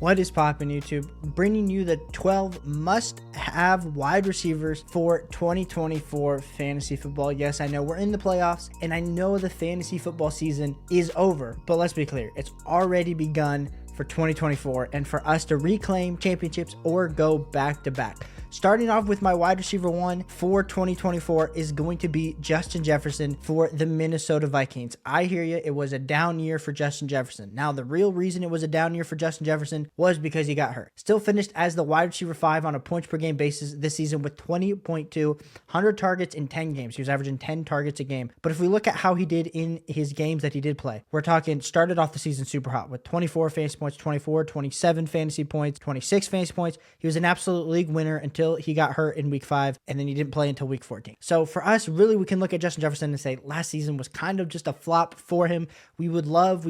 What is poppin' YouTube? Bringing you the 12 must-have wide receivers for 2024 fantasy football. Yes, I know we're in the playoffs, and I know the fantasy football season is over, but let's be clear, it's already begun for 2024 and for us to reclaim championships or go back-to-back. Starting off with my wide receiver one for 2024 is going to be Justin Jefferson for the Minnesota Vikings. I hear you. It was a down year for Justin Jefferson. Now, the real reason it was a down year for Justin Jefferson was because he got hurt. Still finished as the wide receiver 5 on a points per game basis this season with 20.2, 100 targets in 10 games. He was averaging 10 targets a game. But if we look at how he did in his games that he did play, we're talking started off the season super hot with 24 fantasy points, 24, 27 fantasy points, 26 fantasy points. He was an absolute league winner until he got hurt in week 5, and then he didn't play until week 14. So for us, really, we can look at Justin Jefferson and say last season was kind of just a flop for him. We would love for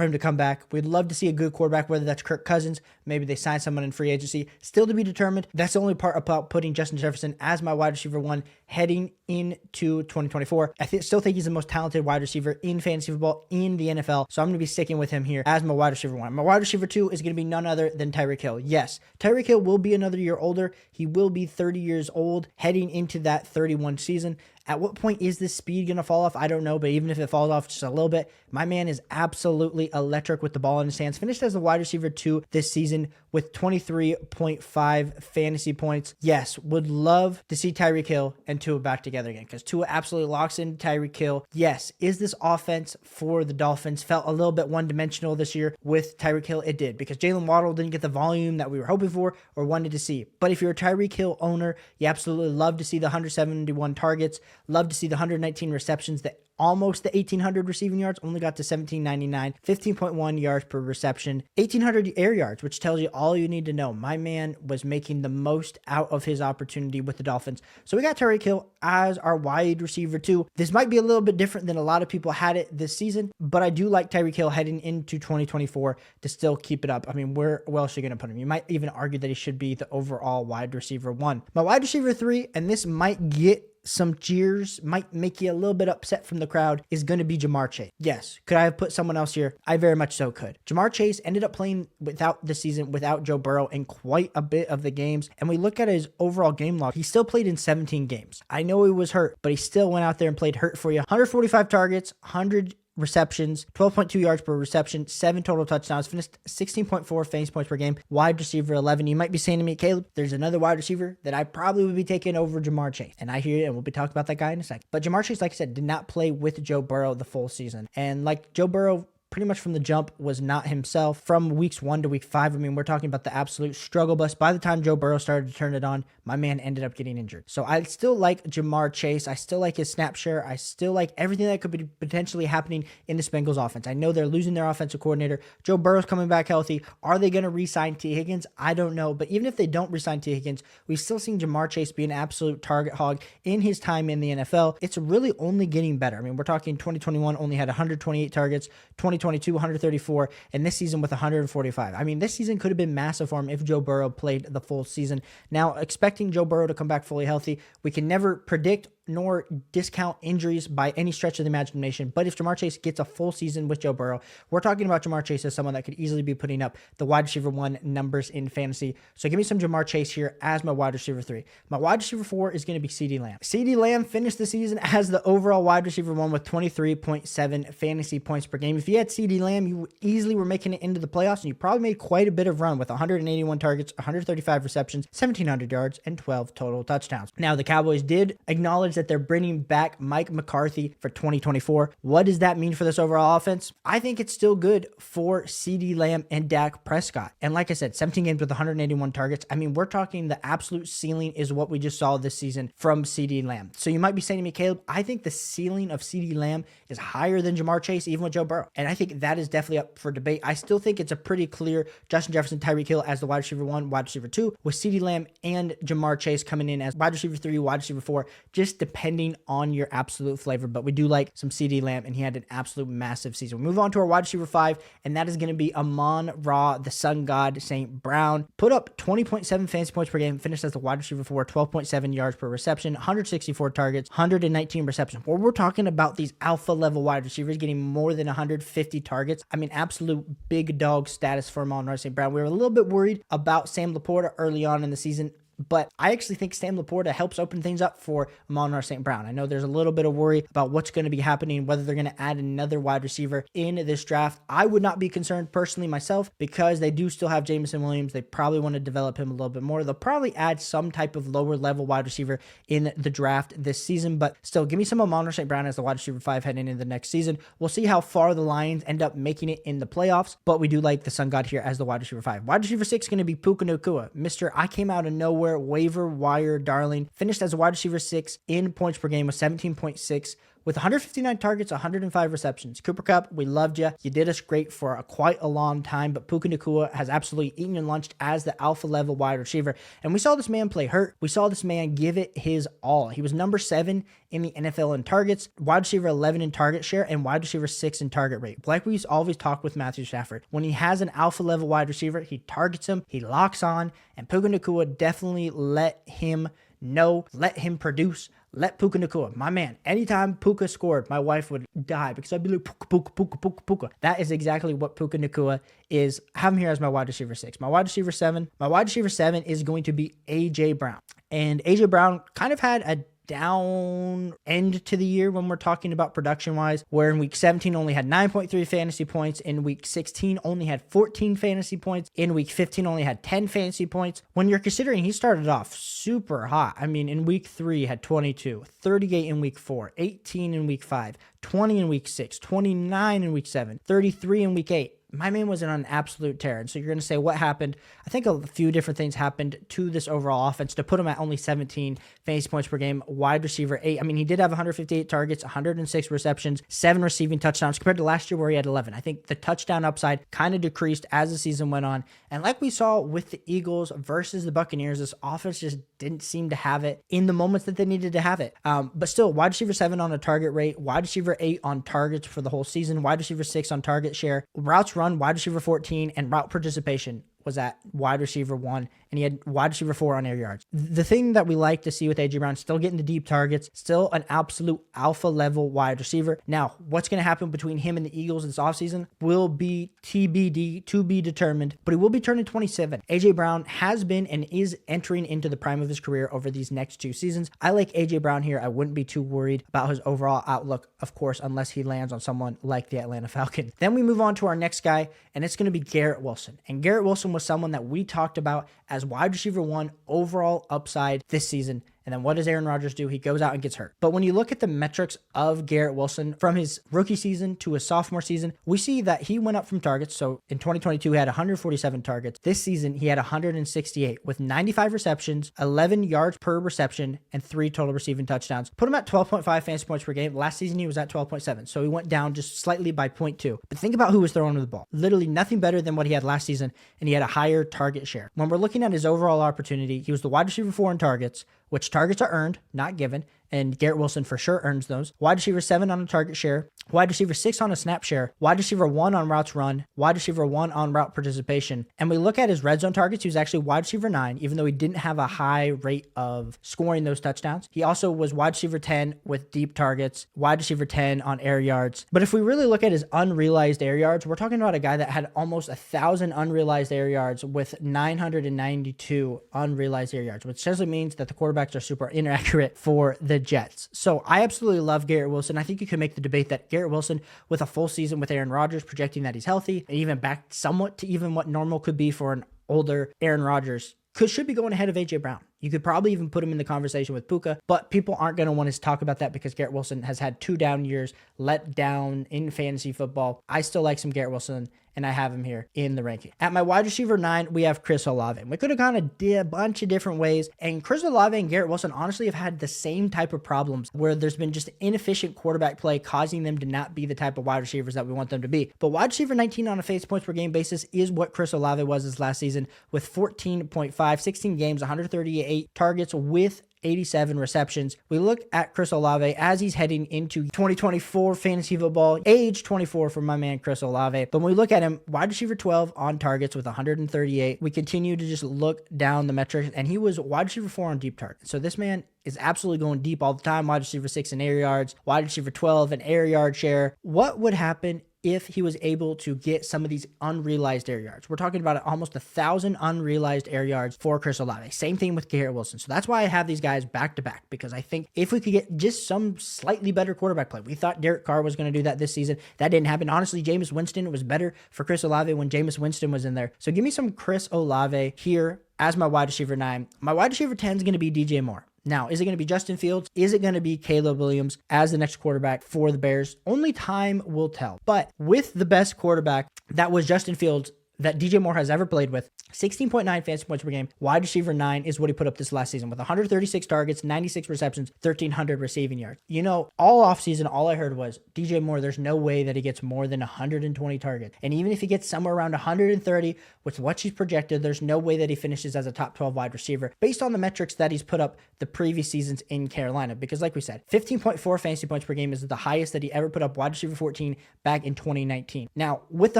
him to come back. We'd love to see a good quarterback, whether that's Kirk Cousins, maybe they sign someone in free agency, still to be determined. That's the only part about putting Justin Jefferson as my wide receiver one heading into 2024. I still think he's the most talented wide receiver in fantasy football in the NFL, so I'm going to be sticking with him here as my wide receiver one. My wide receiver two is going to be none other than Tyreek Hill. Yes, Tyreek Hill will be another year older. He will be 30 years old heading into that 31 season. At what point is this speed going to fall off? I don't know, but even if it falls off just a little bit, my man is absolutely electric with the ball in his hands. Finished as the wide receiver 2 this season with 23.5 fantasy points. Yes, would love to see Tyreek Hill and Tua back together again because Tua absolutely locks in Tyreek Hill. Yes, is this offense for the Dolphins felt a little bit one-dimensional this year with Tyreek Hill? It did because Jalen Waddle didn't get the volume that we were hoping for or wanted to see. But if you're a Tyreek Hill owner, you absolutely love to see the 171 targets. Love to see the 119 receptions, that almost the 1,800 receiving yards, only got to 1,799, 15.1 yards per reception, 1,800 air yards, which tells you all you need to know. My man was making the most out of his opportunity with the Dolphins. So we got Tyreek Hill as our wide receiver 2. This might be a little bit different than a lot of people had it this season, but I do like Tyreek Hill heading into 2024 to still keep it up. I mean, where else are you going to put him? You might even argue that he should be the overall wide receiver 1. My wide receiver 3, and this might get some cheers, might make you a little bit upset from the crowd, is going to be Ja'Marr Chase. Yes. Could I have put someone else here? I very much so could. Ja'Marr Chase ended up playing without the season without Joe Burrow in quite a bit of the games. And we look at his overall game log. He still played in 17 games. I know he was hurt, but he still went out there and played hurt for you. 145 targets, 100 receptions, 12.2 yards per reception, 7 total touchdowns, finished 16.4 fantasy points per game, wide receiver 11. You might be saying to me, Caleb, there's another wide receiver that I probably would be taking over Ja'Marr Chase. And I hear you, and we'll be talking about that guy in a second. But Ja'Marr Chase, like I said, did not play with Joe Burrow the full season. And like Joe Burrow, pretty much from the jump was not himself from weeks 1 to week 5. I mean, we're talking about the absolute struggle bus. By the time Joe Burrow started to turn it on, my man ended up getting injured. So I still like Ja'Marr Chase. I still like his snap share. I still like everything that could be potentially happening in this Bengals offense. I know they're losing their offensive coordinator. Joe Burrow's coming back healthy. Are they going to re-sign T. Higgins? I don't know. But even if they don't re-sign T. Higgins, we've still seen Ja'Marr Chase be an absolute target hog in his time in the NFL. It's really only getting better. I mean, we're talking 2021 only had 128 targets, 2022 134, and this season with 145. I mean, this season could have been massive for him if Joe Burrow played the full season. Now, expecting Joe Burrow to come back fully healthy, we can never predict nor discount injuries by any stretch of the imagination. But if Ja'Marr Chase gets a full season with Joe Burrow, we're talking about Ja'Marr Chase as someone that could easily be putting up the wide receiver 1 numbers in fantasy. So give me some Ja'Marr Chase here as my wide receiver 3. My wide receiver 4 is going to be Ceedee Lamb. Ceedee Lamb finished the season as the overall wide receiver 1 with 23.7 fantasy points per game. If you had Ceedee Lamb, you easily were making it into the playoffs, and you probably made quite a bit of run with 181 targets, 135 receptions, 1,700 yards, and 12 total touchdowns. Now, the Cowboys did acknowledge that they're bringing back Mike McCarthy for 2024. What does that mean for this overall offense? I think it's still good for Ceedee Lamb and Dak Prescott. And like I said, 17 games with 181 targets. I mean, we're talking the absolute ceiling is what we just saw this season from Ceedee Lamb. So you might be saying to me, Caleb, I think the ceiling of Ceedee Lamb is higher than Ja'Marr Chase, even with Joe Burrow. And I think that is definitely up for debate. I still think it's a pretty clear Justin Jefferson, Tyreek Hill as the wide receiver 1, wide receiver 2, with Ceedee Lamb and Ja'Marr Chase coming in as wide receiver 3, wide receiver 4, just depending on your absolute flavor, but we do like some Ceedee Lamb, and he had an absolute massive season. We move on to our wide receiver 5, and that is going to be Amon Ra, the Sun God St. Brown. Put up 20.7 fantasy points per game, finished as the wide receiver 4, 12.7 yards per reception, 164 targets, 119 receptions. Where we're talking about these alpha level wide receivers getting more than 150 targets, I mean, absolute big dog status for Amon Ra St. Brown. We were a little bit worried about Sam Laporta early on in the season, but I actually think Sam Laporta helps open things up for Amon-Ra St. Brown. I know there's a little bit of worry about what's going to be happening, whether they're going to add another wide receiver in this draft. I would not be concerned personally myself because they do still have Jameson Williams. They probably want to develop him a little bit more. They'll probably add some type of lower level wide receiver in the draft this season, but still give me some Amon-Ra St. Brown as the wide receiver 5 heading into the next season. We'll see how far the Lions end up making it in the playoffs, but we do like the Sun God here as the wide receiver 5. Wide receiver 6 is going to be Puka Nacua. Mr. I came out of nowhere, waiver wire darling, finished as a wide receiver 6 in points per game with 17.6 with 159 targets, 105 receptions. Cooper Kupp, we loved you. You did us great for quite a long time, but Puka Nacua has absolutely eaten and lunched as the alpha level wide receiver. And we saw this man play hurt. We saw this man give it his all. He was number 7 in the NFL in targets, wide receiver 11 in target share, and wide receiver 6 in target rate. Like we always talk with Matthew Stafford, when he has an alpha level wide receiver, he targets him, he locks on, and Puka Nacua definitely let him know, let him produce. Let Puka Nacua, my man, anytime Puka scored, my wife would die because I'd be like, Puka, Puka, Puka, Puka, Puka. That is exactly what Puka Nacua is. I have him here as my wide receiver 6. My wide receiver 7 is going to be A.J. Brown. And A.J. Brown kind of had a down end to the year when we're talking about production wise, where in week 17 only had 9.3 fantasy points, in week 16 only had 14 fantasy points, in week 15 only had 10 fantasy points. When you're considering he started off super hot, I mean, in week 3 he had 22, 38 in week 4, 18 in week 5, 20 in week 6, 29 in week 7, 33 in week 8. My man was on an absolute tear. And so you're going to say, what happened? I think a few different things happened to this overall offense to put him at only 17 fantasy points per game, wide receiver 8. I mean, he did have 158 targets, 106 receptions, 7 receiving touchdowns compared to last year where he had 11. I think the touchdown upside kind of decreased as the season went on. And like we saw with the Eagles versus the Buccaneers, this offense just didn't seem to have it in the moments that they needed to have it. But still, wide receiver 7 on a target rate, wide receiver 8 on targets for the whole season, wide receiver 6 on target share, routes run, wide receiver 14, and route participation was at wide receiver 1, and he had wide receiver 4 on air yards. The thing that we like to see with A.J. Brown, still getting the deep targets, still an absolute alpha level wide receiver. Now, what's going to happen between him and the Eagles this offseason will be TBD, to be determined, but he will be turning 27. A.J. Brown has been and is entering into the prime of his career over these next 2 seasons. I like A.J. Brown here. I wouldn't be too worried about his overall outlook, of course, unless he lands on someone like the Atlanta Falcons. Then we move on to our next guy, and it's going to be Garrett Wilson. And Garrett Wilson was someone that we talked about as wide receiver 1 overall upside this season. And then what does Aaron Rodgers do? He goes out and gets hurt. But when you look at the metrics of Garrett Wilson from his rookie season to his sophomore season, we see that he went up from targets. So in 2022, he had 147 targets. This season, he had 168 with 95 receptions, 11 yards per reception, and 3 total receiving touchdowns. Put him at 12.5 fantasy points per game. Last season, he was at 12.7. So he went down just slightly by 0.2. But think about who was throwing him the ball. Literally nothing better than what he had last season, and he had a higher target share. When we're looking at his overall opportunity, he was the wide receiver 4 in targets, which targets are earned, not given, and Garrett Wilson for sure earns those. Wide receiver 7 on a target share, wide receiver 6 on a snap share, wide receiver 1 on routes run, wide receiver 1 on route participation. And we look at his red zone targets, he was actually wide receiver 9, even though he didn't have a high rate of scoring those touchdowns. He also was wide receiver 10 with deep targets, wide receiver 10 on air yards. But if we really look at his unrealized air yards, we're talking about a guy that had almost 1,000 unrealized air yards with 992 unrealized air yards, which essentially means that the quarterbacks are super inaccurate for the Jets. So I absolutely love Garrett Wilson. I think you can make the debate that Garrett Wilson with a full season with Aaron Rodgers, projecting that he's healthy, and even back somewhat to even what normal could be for an older Aaron Rodgers, should be going ahead of A.J. Brown. You could probably even put him in the conversation with Puka, but people aren't going to want to talk about that because Garrett Wilson has had 2 down years, let down in fantasy football. I still like some Garrett Wilson, and I have him here in the ranking. At my wide receiver 9, we have Chris Olave. We could have gone a bunch of different ways, and Chris Olave and Garrett Wilson honestly have had the same type of problems where there's been just inefficient quarterback play causing them to not be the type of wide receivers that we want them to be. But wide receiver 19 on a fantasy points per game basis is what Chris Olave was his last season with 14.5, 16 games, 138 138 targets with 87 receptions. We look at Chris Olave as he's heading into 2024 fantasy football, age 24 for my man Chris Olave. But when we look at him, wide receiver 12 on targets with 138. We continue to just look down the metrics, and he was wide receiver 4 on deep targets. So this man is absolutely going deep all the time. Wide receiver 6 in air yards, wide receiver 12 in air yard share. What would happen if he was able to get some of these unrealized air yards? We're talking about almost 1,000 unrealized air yards for Chris Olave. Same thing with Garrett Wilson. So that's why I have these guys back to back, because I think if we could get just some slightly better quarterback play, we thought Derek Carr was going to do that this season. That didn't happen. Honestly, Jameis Winston was better for Chris Olave when Jameis Winston was in there. So give me some Chris Olave here as my wide receiver 9. My wide receiver 10 is going to be DJ Moore. Now, is it going to be Justin Fields? Is it going to be Caleb Williams as the next quarterback for the Bears? Only time will tell. But with the best quarterback that was Justin Fields that DJ Moore has ever played with, 16.9 fantasy points per game, wide receiver 9 is what he put up this last season with 136 targets, 96 receptions, 1,300 receiving yards. You know, all offseason, all I heard was DJ Moore, there's no way that he gets more than 120 targets. And even if he gets somewhere around 130 with what she's projected, there's no way that he finishes as a top 12 wide receiver based on the metrics that he's put up the previous seasons in Carolina. Because like we said, 15.4 fantasy points per game is the highest that he ever put up, wide receiver 14 back in 2019. Now, with the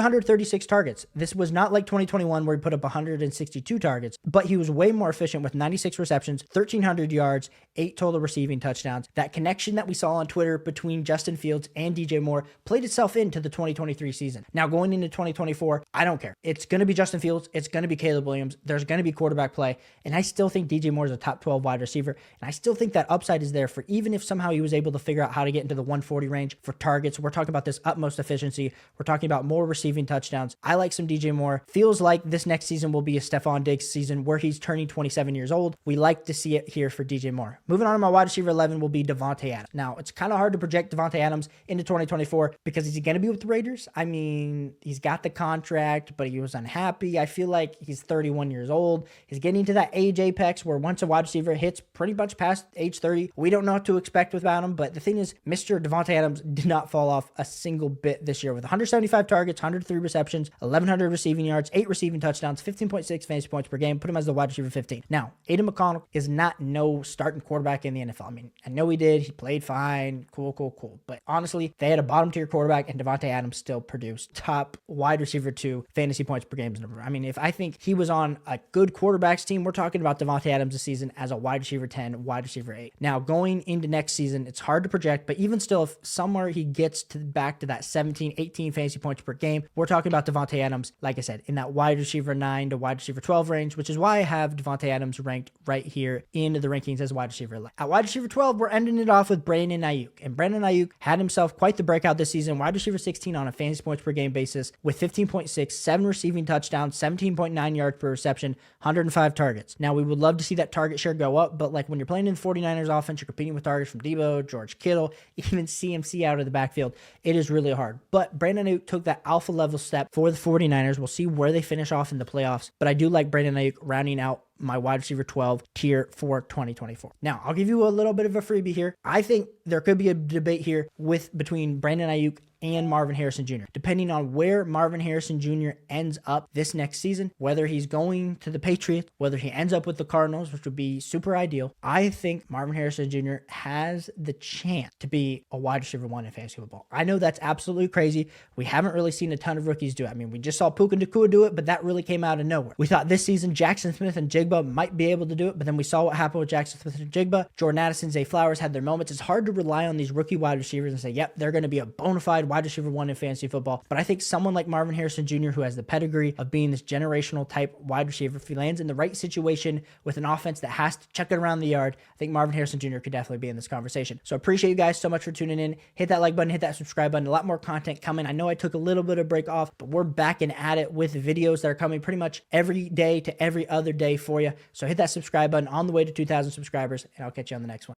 136 targets, this was not like 2021 where he put up 162 targets, but he was way more efficient with 96 receptions, 1,300 yards, 8 total receiving touchdowns. That connection that we saw on Twitter between Justin Fields and DJ Moore played itself into the 2023 season. Now going into 2024, I don't care. It's going to be Justin Fields. It's going to be Caleb Williams. There's going to be quarterback play. And I still think DJ Moore is a top 12 wide receiver. And I still think that upside is there for even if somehow he was able to figure out how to get into the 140 range for targets. We're talking about this utmost efficiency. We're talking about more receiving touchdowns. I like some DJ Moore. Feels like this next season will be a Stephon Diggs season where he's turning 27 years old. We like to see it here for DJ Moore. Moving on to my wide receiver 11 will be Davante Adams. Now, it's kind of hard to project Davante Adams into 2024 because is he going to be with the Raiders? I mean, he's got the contract, but he was unhappy. I feel like he's 31 years old. He's getting to that age apex where once a wide receiver hits pretty much past age 30, we don't know what to expect about him. But the thing is, Mr. Davante Adams did not fall off a single bit this year with 175 targets, 103 receptions, 1,100 receiving yards, 8 receiving touchdowns, 15.6 fantasy points per game, put him as the wide receiver 15. Now, Aiden McConnell is not no starting quarterback in the NFL. I mean, I know he did. He played fine. Cool. But honestly, they had a bottom tier quarterback and Davante Adams still produced top wide receiver 2 fantasy points per game number. I mean, if I think he was on a good quarterbacks team, we're talking about Davante Adams this season as a wide receiver 10, wide receiver 8. Now, going into next season, it's hard to project, but even still, if somewhere he gets back to that 17, 18 fantasy points per game, we're talking about Davante Adams, like I said, in that wide receiver 9 to wide receiver 12 range, which is why I have Davante Adams ranked right here in the rankings as wide receiver 11. At wide receiver 12, we're ending it off with Brandon Aiyuk. And Brandon Aiyuk had himself quite the breakout this season, wide receiver 16 on a fantasy points per game basis with 15.6, 7 receiving touchdowns, 17.9 yards per reception, 105 targets. Now, we would love to see that target share go up, but like when you're playing in the 49ers offense, you're competing with targets from Debo, George Kittle, even CMC out of the backfield. It is really hard. But Brandon Aiyuk took that alpha level step for the 49ers. We'll see where they finish off in the playoffs, but I do like Brandon Aiyuk rounding out my wide receiver 12 tier for 2024. Now, I'll give you a little bit of a freebie here. I think there could be a debate here between Brandon Aiyuk and Marvin Harrison Jr. Depending on where Marvin Harrison Jr. ends up this next season, whether he's going to the Patriots, whether he ends up with the Cardinals, which would be super ideal, I think Marvin Harrison Jr. has the chance to be a wide receiver 1 in fantasy football. I know that's absolutely crazy. We haven't really seen a ton of rookies do it. I mean, we just saw Puka and Nacua do it, but that really came out of nowhere. We thought this season Jackson Smith and Jigba might be able to do it, but then we saw what happened with Jackson Smith and Jigba. Jordan Addison, Zay Flowers had their moments. It's hard to rely on these rookie wide receivers and say, yep, they're going to be a bona fide wide receiver 1 in fantasy football. But I think someone like Marvin Harrison Jr., who has the pedigree of being this generational type wide receiver, if he lands in the right situation with an offense that has to chuck it around the yard, I think Marvin Harrison Jr. could definitely be in this conversation. So I appreciate you guys so much for tuning in. Hit that like button, hit that subscribe button. A lot more content coming. I know I took a little bit of break off, but we're back and at it with videos that are coming pretty much every day to every other day for you. So hit that subscribe button on the way to 2,000 subscribers, and I'll catch you on the next one.